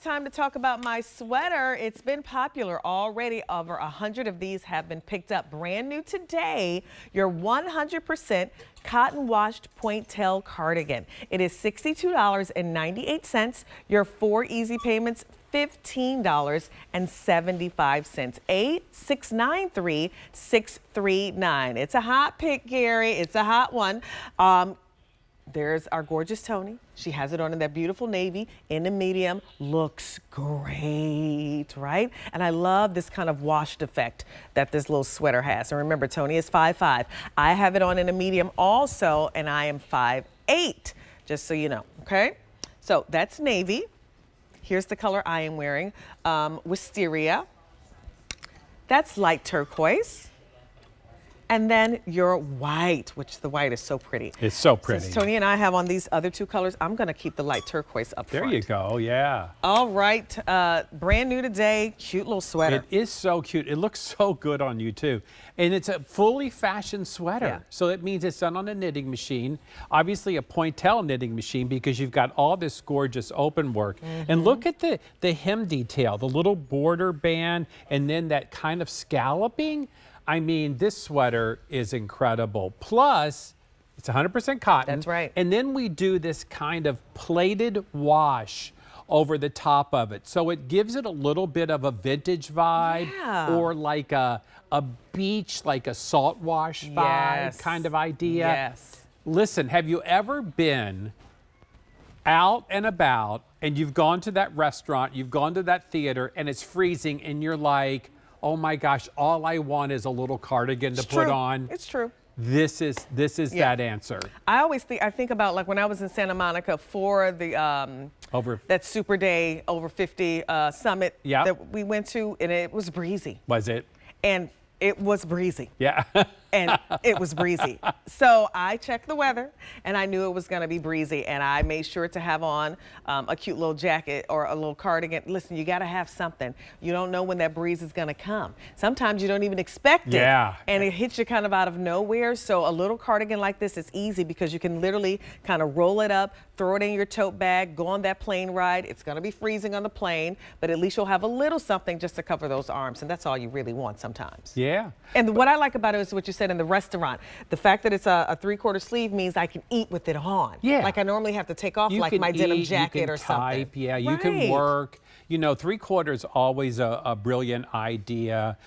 time to talk about my sweater. It's been popular already. Over 100 of these have been picked up. Brand new today, your 100% cotton washed Pointelle cardigan. It is $62.98. Your 4 easy payments, $15.75. 8693639. It's a hot pick, Gary. It's a hot one. There's our gorgeous Tony. She has it on in that beautiful navy in the medium. Looks great, right? And I love this kind of washed effect that this little sweater has. And remember, Tony is 5'5". I have it on in a medium also, and I am 5'8", just so you know, okay? So that's navy. Here's the color I am wearing, wisteria. That's light turquoise. And then your white, which the white is so pretty. It's so pretty. Since Tony and I have on these other 2 colors, I'm going to keep the light turquoise up front. There you go, yeah. All right, brand new today, cute little sweater. It is so cute. It looks so good on you, too. And it's a fully fashioned sweater. Yeah. So it means it's done on a knitting machine. Obviously a Pointelle knitting machine because you've got all this gorgeous open work. And look at the hem detail, the little border band, and then that kind of scalloping. I mean, this sweater is incredible. Plus, it's 100% cotton. That's right. And then we do this kind of plated wash over the top of it. So it gives it a little bit of a vintage vibe, or like a beach, like a salt wash vibe kind of idea. Yes. Listen, have you ever been out and about and you've gone to that restaurant, you've gone to that theater, and it's freezing and you're like, oh my gosh, all I want is a little cardigan to put on. It's true. This is that answer. I think about like when I was in Santa Monica for the that Super Day over 50 summit that we went to, and it was breezy. Was it? And it was breezy. Yeah. And it was breezy. So I checked the weather and I knew it was going to be breezy, and I made sure to have on a cute little jacket or a little cardigan. Listen, you got to have something. You don't know when that breeze is going to come. Sometimes you don't even expect it. Yeah. And it hits you kind of out of nowhere. So a little cardigan like this is easy because you can literally kind of roll it up, throw it in your tote bag, go on that plane ride. It's going to be freezing on the plane, but at least you'll have a little something just to cover those arms, and that's all you really want sometimes. Yeah. And what I like about it is what you said in the restaurant. The fact that it's a 3/4 sleeve means I can eat with it on. Yeah. Like I normally have to take off You like can my denim eat, jacket you can or something. type, yeah, you can work. You know, 3/4 always a brilliant idea.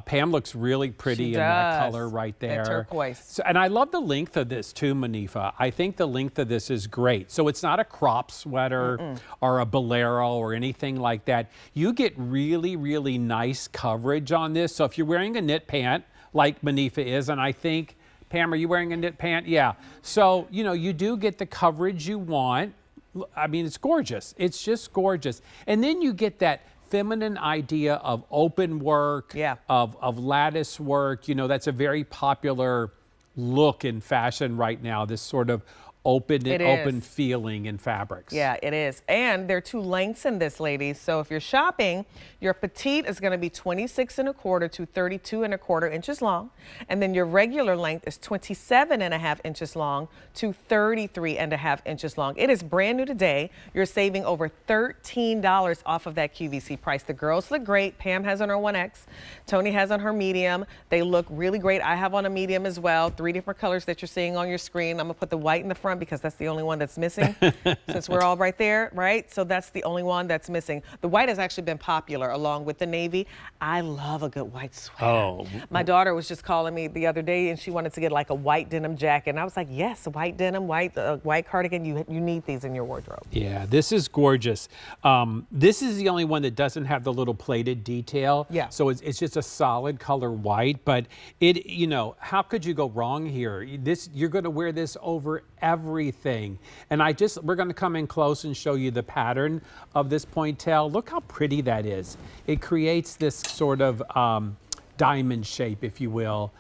Pam looks really pretty in that color right there. That turquoise. So, and I love the length of this too, Manifa. I think the length of this is great. So it's not a crop sweater or a bolero or anything like that. You get really, really nice coverage on this. So if you're wearing a knit pant like Manifa is, and I think, Pam, are you wearing a knit pant? Yeah. So, you know, you do get the coverage you want. I mean, it's gorgeous. It's just gorgeous. And then you get that feminine idea of open work, of lattice work. You know, that's a very popular look in fashion right now, this sort of open feeling in fabrics. Yeah, it is. And there are 2 lengths in this, ladies. So if you're shopping, your petite is going to be 26 1/4 to 32 1/4 inches long. And then your regular length is 27 1/2 inches long to 33 1/2 inches long. It is brand new today. You're saving over $13 off of that QVC price. The girls look great. Pam has on her 1X. Tony has on her medium. They look really great. I have on a medium as well. 3 different colors that you're seeing on your screen. I'm going to put the white in the front because that's the only one that's missing since we're all right there, right? So that's the only one that's missing. The white has actually been popular along with the navy. I love a good white sweater. Oh. My daughter was just calling me the other day and she wanted to get like a white denim jacket. And I was like, yes, white denim, white cardigan. You need these in your wardrobe. Yeah, this is gorgeous. This is the only one that doesn't have the little plated detail. Yeah. So it's just a solid color white, but it, you know, how could you go wrong here? You're going to wear this over everything. And we're going to come in close and show you the pattern of this Pointelle. Look how pretty that is. It creates this sort of diamond shape, if you will,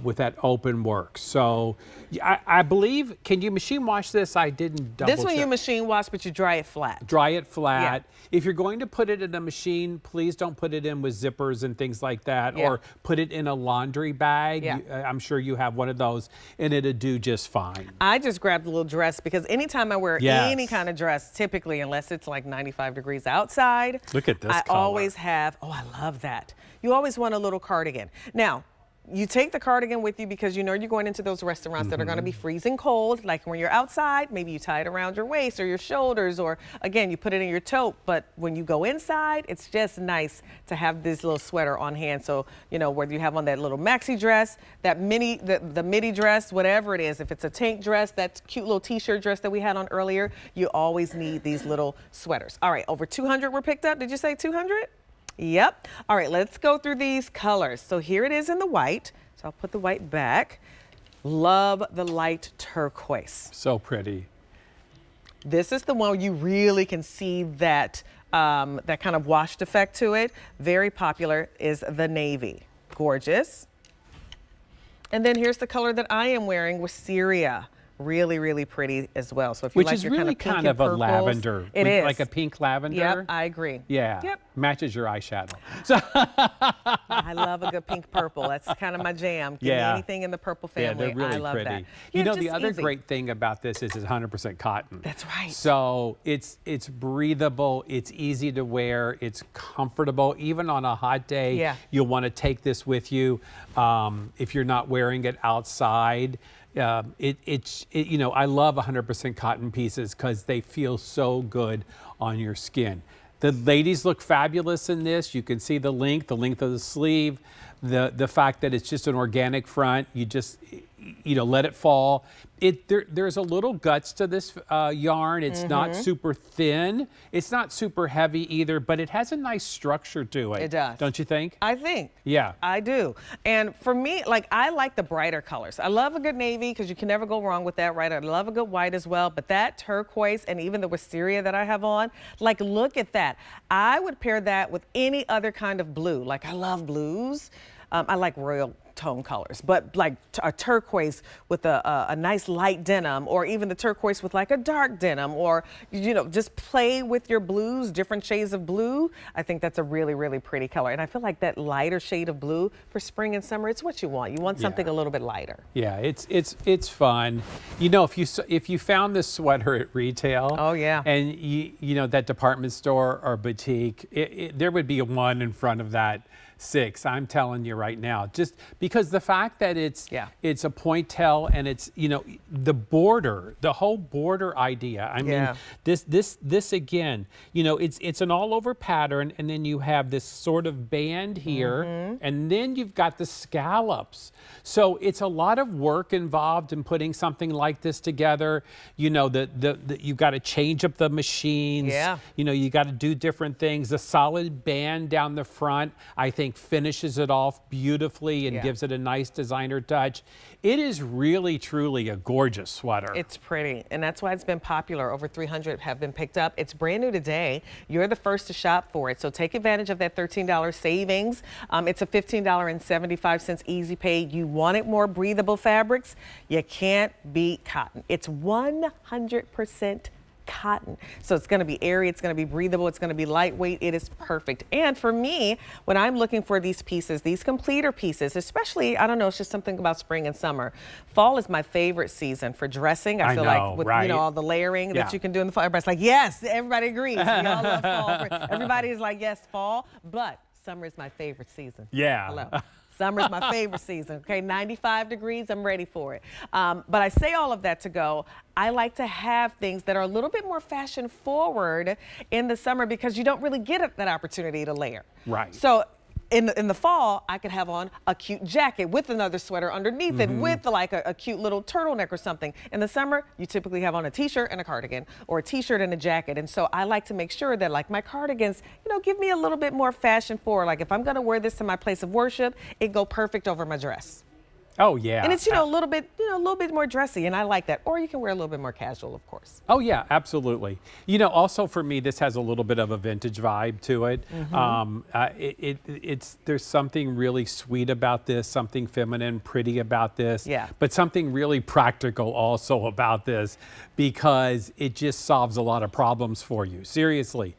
with that open work. So I believe, can you machine wash this? I didn't double This one check. you machine wash, but you dry it flat. Dry it flat. Yeah. If you're going to put it in a machine, please don't put it in with zippers and things like that, or put it in a laundry bag. Yeah. I'm sure you have one of those, and it'll do just fine. I just grabbed a little dress because anytime I wear Yes. any kind of dress, typically, unless it's like 95 degrees outside, Look at this I color. always have, oh, I love that. You always want a little cardigan. Now, you take the cardigan with you because you know you're going into those restaurants that are going to be freezing cold. Like when you're outside, maybe you tie it around your waist or your shoulders, or again, you put it in your tote. But when you go inside, it's just nice to have this little sweater on hand. So, you know, whether you have on that little maxi dress, that mini, the midi dress, whatever it is, if it's a tank dress, that cute little t-shirt dress that we had on earlier, you always need these little sweaters. All right, over 200 were picked up. Did you say 200? Yep. All right, let's go through these colors. So here it is in the white. So I'll put the white back. Love the light turquoise. So pretty. This is the one you really can see that, that kind of washed effect to it. Very popular is the navy. Gorgeous. And then here's the color that I am wearing, Wisteria. Really, really pretty as well. So if you Which like is your really kind of pink a and purples, lavender. it is Like a pink lavender. Yep, I agree. Yeah. Yep. Matches your eyeshadow. So I love a good pink purple. That's kind of my jam. Give me Yeah. anything in the purple yeah, family. they're really I love pretty. that. You Yeah, know, just the other easy. great thing about this is it's 100% cotton. That's right. So it's breathable, it's easy to wear, it's comfortable. Even on a hot day, Yeah. you'll want to take this with you if you're not wearing it outside. You know, I love 100% cotton pieces because they feel so good on your skin. The ladies look fabulous in this. You can see the length of the sleeve, the fact that it's just an organic front. You just, you know, let it fall. There's a little guts to this yarn. It's not super thin. It's not super heavy either, but it has a nice structure to it. It does. Don't you think? I think. Yeah. I do. And for me, like, I like the brighter colors. I love a good navy because you can never go wrong with that, right? I love a good white as well, but that turquoise and even the wisteria that I have on, like, look at that. I would pair that with any other kind of blue. Like, I love blues. I like royal tone colors, but like a turquoise with a nice light denim, or even the turquoise with like a dark denim, or, you know, just play with your blues, different shades of blue. I think that's a really, really pretty color. And I feel like that lighter shade of blue for spring and summer, it's what you want. You want something a little bit lighter. Yeah, it's fun. You know, if you found this sweater at retail, Oh, yeah. and you know that department store or boutique, there would be a 1 in front of that 6. I'm telling you right now, just because the fact that it's a pointelle and it's, you know, the border, the whole border idea. I mean, this again, you know, it's an all over pattern, and then you have this sort of band here, and then you've got the scallops. So it's a lot of work involved in putting something like this together. You know, you've got to change up the machines. Yeah. You know, you got to do different things. The solid band down the front, I think, finishes it off beautifully and gives it a nice designer touch. It is really, truly a gorgeous sweater. It's pretty, and that's why it's been popular. Over 300 have been picked up. It's brand new today. You're the first to shop for it, so take advantage of that $13 savings. It's a $15.75 easy pay. You wanted more breathable fabrics? You can't beat cotton. It's 100% cotton. So it's going to be airy, it's going to be breathable, it's going to be lightweight. It is perfect. And for me, when I'm looking for these pieces, these completer pieces, especially, I don't know, it's just something about spring and summer. Fall is my favorite season for dressing. I feel like with you know, all the layering that you can do in the fall. Everybody's like, yes, everybody agrees. We all love fall. Everybody is like, yes, fall, but summer is my favorite season. Yeah. Hello. Summer's my favorite season, okay? 95 degrees, I'm ready for it. But I say all of that to go, I like to have things that are a little bit more fashion forward in the summer because you don't really get that opportunity to layer. Right. So in the fall, I could have on a cute jacket with another sweater underneath it with like a cute little turtleneck or something. In the summer, you typically have on a t-shirt and a cardigan, or a t-shirt and a jacket. And so I like to make sure that, like, my cardigans, you know, give me a little bit more fashion forward. Like, if I'm gonna wear this to my place of worship, it go perfect over my dress. Oh yeah. And it's, a little bit, a little bit more dressy, and I like that. Or you can wear a little bit more casual, of course. Oh yeah, absolutely. Also for me, this has a little bit of a vintage vibe to it. There's something really sweet about this, something feminine, pretty about this. Yeah. But something really practical also about this, because it just solves a lot of problems for you. Seriously,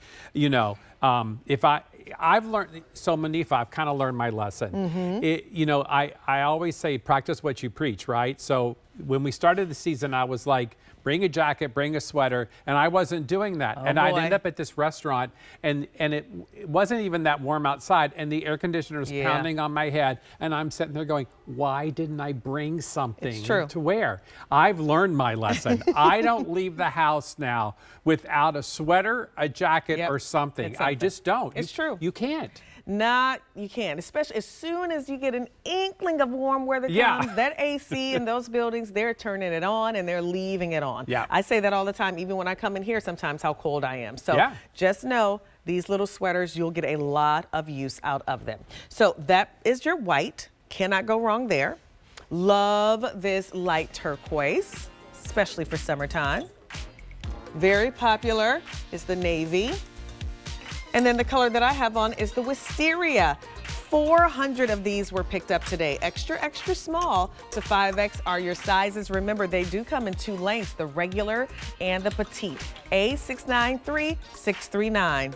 I've learned, so Manifa, I've kind of learned my lesson. I always say practice what you preach, right? So when we started the season, I was like, bring a jacket, bring a sweater, and I wasn't doing that. And I'd end up at this restaurant, and it wasn't even that warm outside, and the air conditioner was pounding on my head, and I'm sitting there going, why didn't I bring something to wear? I've learned my lesson. I don't leave the house now without a sweater, a jacket, or something. I just don't. It's true. You can't. You can't, especially as soon as you get an inkling of warm weather comes, that AC in those buildings, they're turning it on and they're leaving it on. Yeah. I say that all the time, even when I come in here sometimes, how cold I am. So just know these little sweaters, you'll get a lot of use out of them. So that is your white. Cannot go wrong there. Love this light turquoise, especially for summertime. Very popular is the navy. And then the color that I have on is the wisteria. 400 of these were picked up today. Extra, extra small to 5X are your sizes. Remember, they do come in 2 lengths, the regular and the petite. A693-639.